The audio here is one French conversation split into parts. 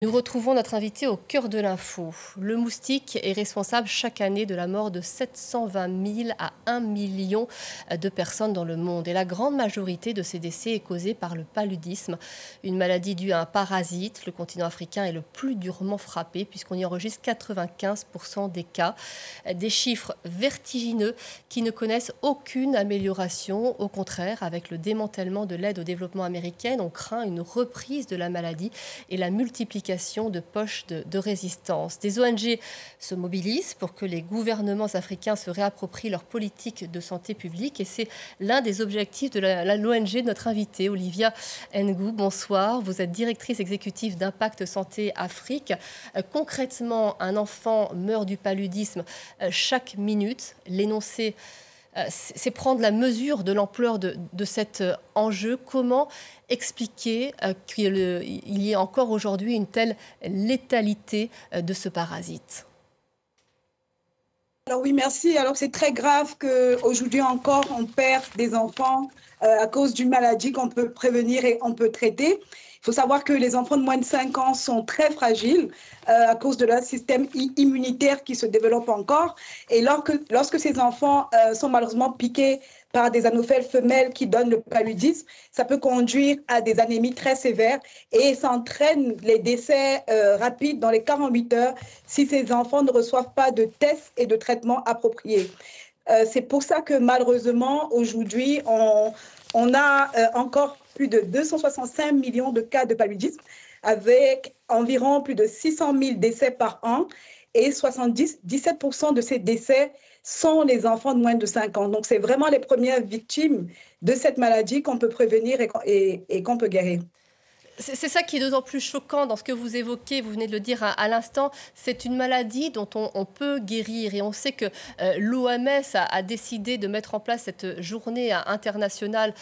Nous retrouvons notre invité au cœur de l'info. Le moustique est responsable chaque année de la mort de 720 000 à 1 million de personnes dans le monde. Et la grande majorité de ces décès est causée par le paludisme, une maladie due à un parasite. Le continent africain est le plus durement frappé puisqu'on y enregistre 95% des cas. Des chiffres vertigineux qui ne connaissent aucune amélioration. Au contraire, avec le démantèlement de l'aide au développement américaine, on craint une reprise de la maladie et la multiplication de poches de résistance. Des ONG se mobilisent pour que les gouvernements africains se réapproprient leur politique de santé publique et c'est l'un des objectifs de l'ONG de notre invitée, Olivia Ngou. Bonsoir, vous êtes directrice exécutive d'Impact Santé Afrique. Concrètement, un enfant meurt du paludisme chaque minute. L'énoncé c'est prendre la mesure de l'ampleur de cet enjeu. Comment expliquer qu'il y ait encore aujourd'hui une telle létalité de ce parasite? Alors oui, merci. Alors c'est très grave qu'aujourd'hui encore, on perd des enfants à cause d'une maladie qu'on peut prévenir et on peut traiter. Il faut savoir que les enfants de moins de 5 ans sont très fragiles à cause de leur système immunitaire qui se développe encore. Et lorsque ces enfants sont malheureusement piqués par des anophèles femelles qui donnent le paludisme, ça peut conduire à des anémies très sévères et ça entraîne les décès rapides dans les 48 heures si ces enfants ne reçoivent pas de tests et de traitements appropriés. C'est pour ça que malheureusement, aujourd'hui, on a encore plus de 265 millions de cas de paludisme avec environ plus de 600 000 décès par an et 17% de ces décès sont les enfants de moins de 5 ans. Donc, c'est vraiment les premières victimes de cette maladie qu'on peut prévenir et qu'on peut guérir. C'est ça qui est d'autant plus choquant dans ce que vous évoquez, vous venez de le dire à l'instant, c'est une maladie dont on peut guérir et on sait que l'OMS a décidé de mettre en place cette journée internationale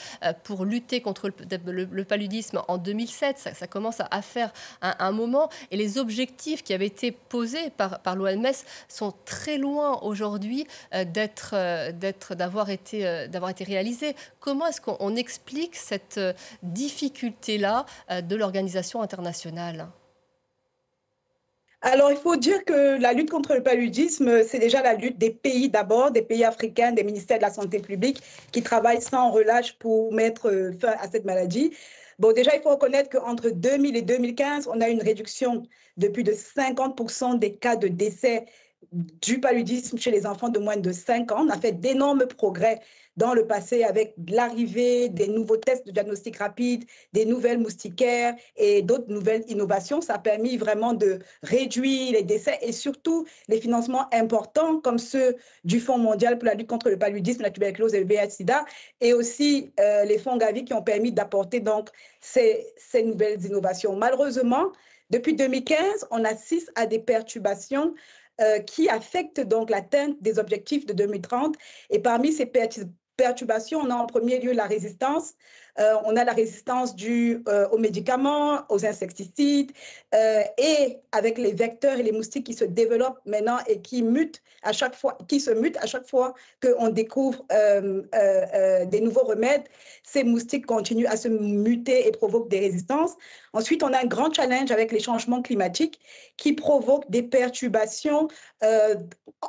pour lutter contre le paludisme en 2007, ça commence à faire un moment et les objectifs qui avaient été posés par l'OMS sont très loin aujourd'hui d'avoir été réalisés. Comment est-ce qu'on explique cette difficulté-là de l'organisation internationale? Alors, il faut dire que la lutte contre le paludisme, c'est déjà la lutte des pays d'abord, des pays africains, des ministères de la Santé publique qui travaillent sans relâche pour mettre fin à cette maladie. Bon, déjà, il faut reconnaître qu'entre 2000 et 2015, on a une réduction de plus de 50% des cas de décès du paludisme chez les enfants de moins de 5 ans. On a fait d'énormes progrès dans le passé avec l'arrivée des nouveaux tests de diagnostic rapide, des nouvelles moustiquaires et d'autres nouvelles innovations. Ça a permis vraiment de réduire les décès et surtout les financements importants comme ceux du Fonds mondial pour la lutte contre le paludisme, la tuberculose et le VIH-Sida et aussi les fonds Gavi qui ont permis d'apporter donc ces nouvelles innovations. Malheureusement, depuis 2015, on assiste à des perturbations qui affectent donc l'atteinte des objectifs de 2030. Et parmi ces perturbations, on a en premier lieu la résistance. On a la résistance due aux médicaments, aux insecticides et avec les vecteurs et les moustiques qui se développent maintenant et qui mutent à chaque fois, qui se mutent à chaque fois qu'on découvre des nouveaux remèdes. Ces moustiques continuent à se muter et provoquent des résistances. Ensuite, on a un grand challenge avec les changements climatiques qui provoquent des perturbations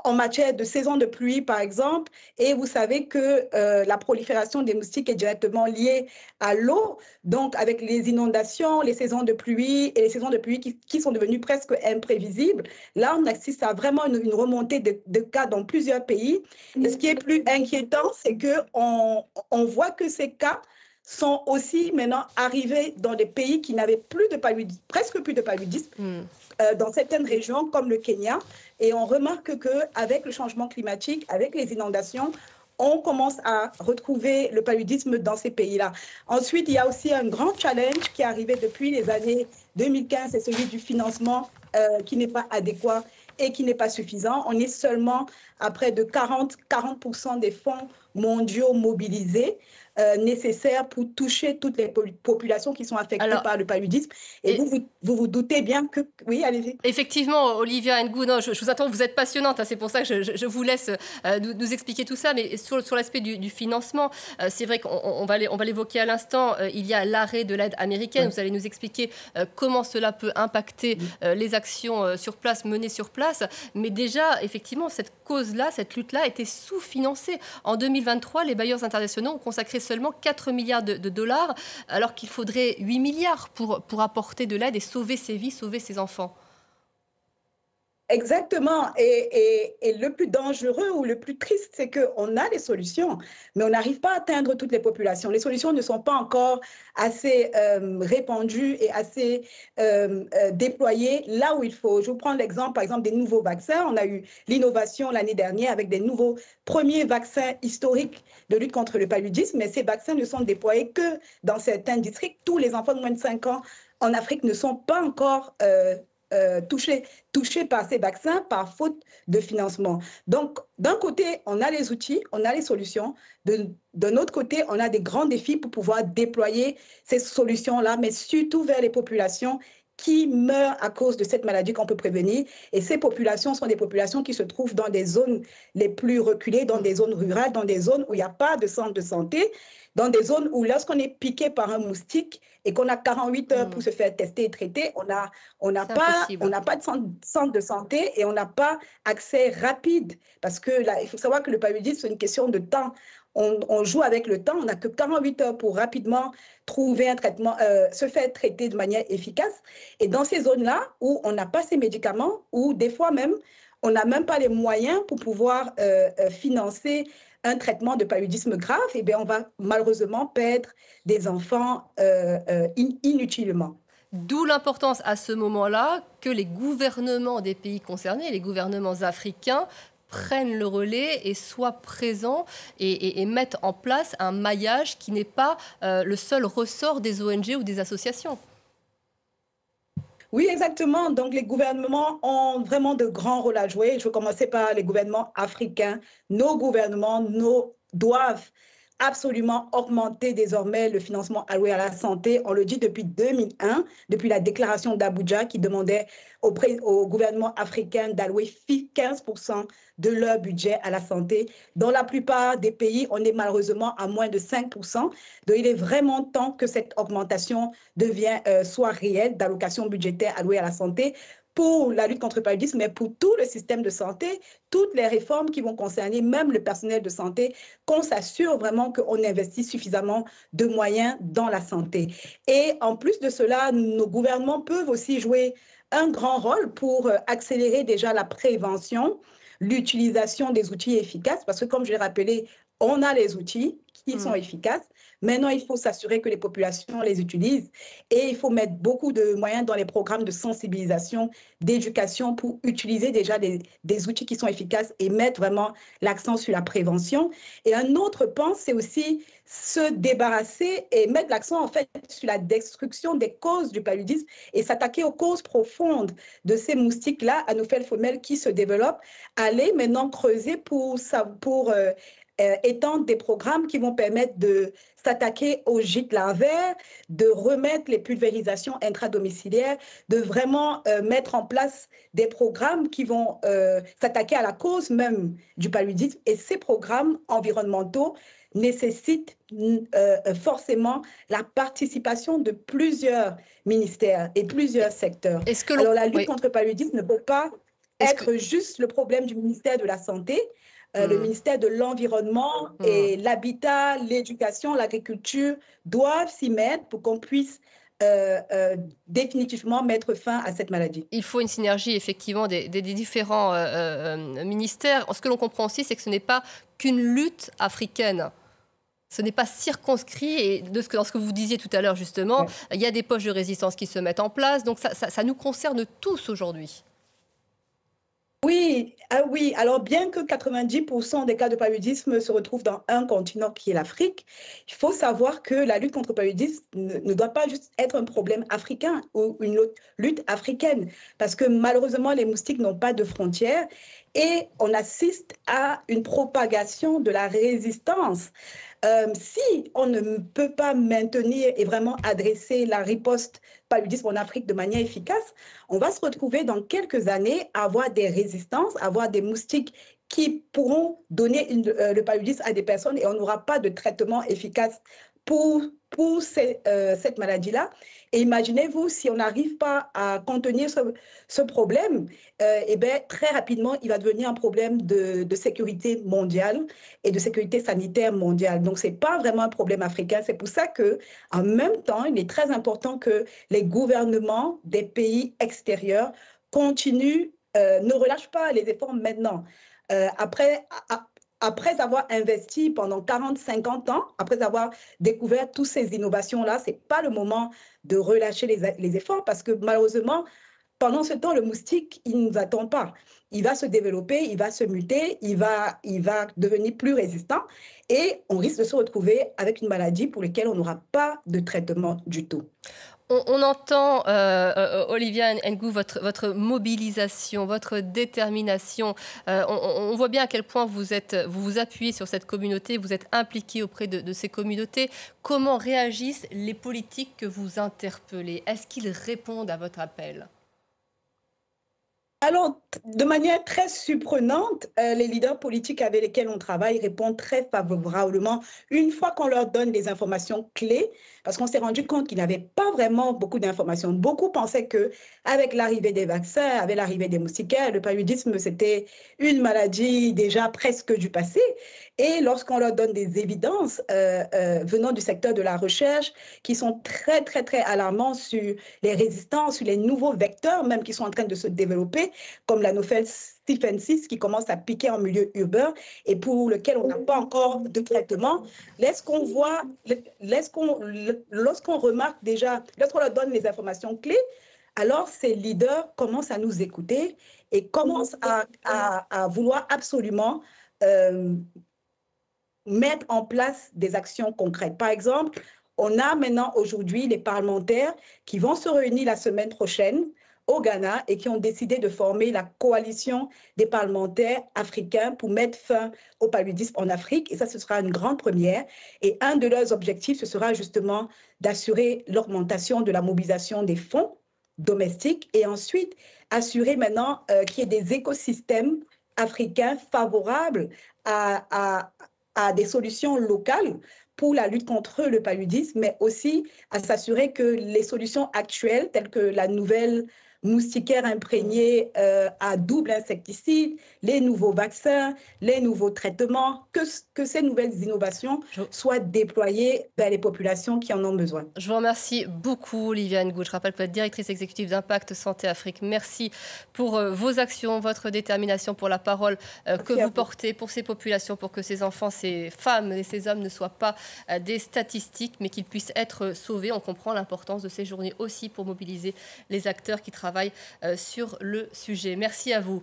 en matière de saison de pluie, par exemple. Et vous savez que la prolifération des moustiques est directement liée à l'eau, donc avec les inondations, les saisons de pluie et les saisons de pluie qui sont devenues presque imprévisibles. Là, on assiste à vraiment une remontée de cas dans plusieurs pays. Et ce qui est plus inquiétant, c'est qu'on voit que ces cas sont aussi maintenant arrivés dans des pays qui n'avaient plus de paludisme, presque plus de paludisme, dans certaines régions comme le Kenya. Et on remarque qu'avec le changement climatique, avec les inondations, on commence à retrouver le paludisme dans ces pays-là. Ensuite, il y a aussi un grand challenge qui est arrivé depuis les années 2015, c'est celui du financement qui n'est pas adéquat et qui n'est pas suffisant. On est seulement à près de 40% des fonds mondiaux mobilisés nécessaires pour toucher toutes les populations qui sont affectées par le paludisme. Et vous doutez bien que... Oui, allez-y. Effectivement, Olivia Ngou, je vous attends, vous êtes passionnante, hein, c'est pour ça que je vous laisse nous expliquer tout ça. Mais sur l'aspect du financement, c'est vrai qu'on va l'évoquer à l'instant, il y a l'arrêt de l'aide américaine. Oui. Vous allez nous expliquer comment cela peut impacter les actions sur place, menées sur place. Mais déjà, effectivement, cette cause-là, cette lutte-là était sous-financée. En 2023, les bailleurs internationaux ont consacré seulement 4 milliards de dollars, alors qu'il faudrait 8 milliards pour apporter de l'aide et sauver ces vies, sauver ces enfants. Exactement. Et le plus dangereux ou le plus triste, c'est qu'on a les solutions, mais on n'arrive pas à atteindre toutes les populations. Les solutions ne sont pas encore assez répandues et assez déployées là où il faut. Je vous prends l'exemple, par exemple, des nouveaux vaccins. On a eu l'innovation l'année dernière avec des nouveaux premiers vaccins historiques de lutte contre le paludisme, mais ces vaccins ne sont déployés que dans certains districts. Tous les enfants de moins de 5 ans en Afrique ne sont pas encore touchés par ces vaccins par faute de financement. Donc, d'un côté, on a les outils, on a les solutions. De notre côté, on a des grands défis pour pouvoir déployer ces solutions-là, mais surtout vers les populations qui meurent à cause de cette maladie qu'on peut prévenir. Et ces populations sont des populations qui se trouvent dans des zones les plus reculées, dans des zones rurales, dans des zones où il n'y a pas de centre de santé, dans des zones où lorsqu'on est piqué par un moustique et qu'on a 48 heures pour se faire tester et traiter, on n'a pas de centre de santé et on n'a pas accès rapide. Parce que là, il faut savoir que le paludisme, c'est une question de temps. On joue avec le temps, on n'a que 48 heures pour rapidement trouver un traitement, se faire traiter de manière efficace. Et dans ces zones-là où on n'a pas ces médicaments, ou des fois même, on n'a même pas les moyens pour pouvoir financer un traitement de paludisme grave, eh bien, on va malheureusement perdre des enfants inutilement. D'où l'importance à ce moment-là que les gouvernements des pays concernés, les gouvernements africains, prennent le relais et soient présents et mettent en place un maillage qui n'est pas le seul ressort des ONG ou des associations. Oui, exactement. Donc, les gouvernements ont vraiment de grands rôles à jouer. Je veux commencer par les gouvernements africains. Nos gouvernements doivent absolument augmenter désormais le financement alloué à la santé. On le dit depuis 2001, depuis la déclaration d'Abuja qui demandait au gouvernement africain d'allouer 15% de leur budget à la santé. Dans la plupart des pays, on est malheureusement à moins de 5%. Donc, il est vraiment temps que cette augmentation soit réelle d'allocation budgétaire allouée à la santé pour la lutte contre le paludisme, mais pour tout le système de santé, toutes les réformes qui vont concerner même le personnel de santé, qu'on s'assure vraiment qu'on investit suffisamment de moyens dans la santé. Et en plus de cela, nos gouvernements peuvent aussi jouer un grand rôle pour accélérer déjà la prévention, l'utilisation des outils efficaces, parce que comme je l'ai rappelé, on a les outils qui sont efficaces. Maintenant, il faut s'assurer que les populations les utilisent et il faut mettre beaucoup de moyens dans les programmes de sensibilisation, d'éducation pour utiliser déjà des outils qui sont efficaces et mettre vraiment l'accent sur la prévention. Et un autre pan, c'est aussi se débarrasser et mettre l'accent en fait sur la destruction des causes du paludisme et s'attaquer aux causes profondes de ces moustiques-là, anophèles femelles qui se développent. Aller maintenant creuser pour étendre des programmes qui vont permettre de s'attaquer aux gîtes larvaires, de remettre les pulvérisations intradomiciliaires, de vraiment mettre en place des programmes qui vont s'attaquer à la cause même du paludisme. Et ces programmes environnementaux nécessitent forcément la participation de plusieurs ministères et plusieurs secteurs. Alors, la lutte contre le paludisme ne peut pas être juste le problème du ministère de la Santé. Le ministère de l'Environnement et l'Habitat, l'éducation, l'agriculture doivent s'y mettre pour qu'on puisse définitivement mettre fin à cette maladie. Il faut une synergie effectivement des différents ministères. Ce que l'on comprend aussi, c'est que ce n'est pas qu'une lutte africaine. Ce n'est pas circonscrit et dans ce que vous disiez tout à l'heure justement, il y a des poches de résistance qui se mettent en place. Donc ça nous concerne tous aujourd'hui. Oui, oui. Alors bien que 90% des cas de paludisme se retrouvent dans un continent qui est l'Afrique, il faut savoir que la lutte contre le paludisme ne doit pas juste être un problème africain ou une lutte africaine, parce que malheureusement, les moustiques n'ont pas de frontières et on assiste à une propagation de la résistance. Si on ne peut pas maintenir et vraiment adresser la riposte paludisme en Afrique de manière efficace, on va se retrouver dans quelques années à avoir des résistances, à avoir des moustiques qui pourront donner le paludisme à des personnes et on n'aura pas de traitement efficace pour cette maladie-là. Et imaginez-vous, si on n'arrive pas à contenir ce problème, eh bien, très rapidement, il va devenir un problème de sécurité mondiale et de sécurité sanitaire mondiale. Donc, ce n'est pas vraiment un problème africain. C'est pour ça qu'en même temps, il est très important que les gouvernements des pays extérieurs continuent, ne relâchent pas les efforts maintenant. Après avoir investi pendant 40, 50 ans, après avoir découvert toutes ces innovations-là, ce n'est pas le moment de relâcher les efforts parce que malheureusement, pendant ce temps, le moustique, il ne nous attend pas. Il va se développer, il va se muter, il va devenir plus résistant et on risque de se retrouver avec une maladie pour laquelle on n'aura pas de traitement du tout. On entend, Olivia Ngou, votre mobilisation, votre détermination. On voit bien à quel point vous vous appuyez sur cette communauté, vous êtes impliqué auprès de ces communautés. Comment réagissent les politiques que vous interpellez? Est-ce qu'ils répondent à votre appel? Alors, de manière très surprenante, les leaders politiques avec lesquels on travaille répondent très favorablement une fois qu'on leur donne des informations clés, parce qu'on s'est rendu compte qu'ils n'avaient pas vraiment beaucoup d'informations. Beaucoup pensaient qu'avec l'arrivée des vaccins, avec l'arrivée des moustiquaires, le paludisme, c'était une maladie déjà presque du passé. Et lorsqu'on leur donne des évidences venant du secteur de la recherche, qui sont très, très, très alarmantes sur les résistances, sur les nouveaux vecteurs même qui sont en train de se développer, comme la nouvelle Stephen 6 qui commence à piquer en milieu urbain et pour lequel on n'a pas encore de traitement, lorsqu'on remarque déjà, lorsqu'on leur donne les informations clés, alors ces leaders commencent à nous écouter et commencent à vouloir absolument mettre en place des actions concrètes. Par exemple, on a maintenant aujourd'hui les parlementaires qui vont se réunir la semaine prochaine au Ghana et qui ont décidé de former la coalition des parlementaires africains pour mettre fin au paludisme en Afrique. Et ça, ce sera une grande première. Et un de leurs objectifs, ce sera justement d'assurer l'augmentation de la mobilisation des fonds domestiques et ensuite assurer maintenant qu'il y ait des écosystèmes africains favorables à des solutions locales pour la lutte contre le paludisme, mais aussi à s'assurer que les solutions actuelles, telles que la nouvelle moustiquaire imprégnée à double insecticide, les nouveaux vaccins, les nouveaux traitements, que ces nouvelles innovations soient déployées vers les populations qui en ont besoin. Je vous remercie beaucoup, Olivia Ngou. Je rappelle que vous êtes directrice exécutive d'Impact Santé Afrique. Merci pour vos actions, votre détermination, pour la parole que vous portez pour ces populations, pour que ces enfants, ces femmes et ces hommes ne soient pas des statistiques, mais qu'ils puissent être sauvés. On comprend l'importance de ces journées aussi pour mobiliser les acteurs qui travaillent sur le sujet. Merci à vous.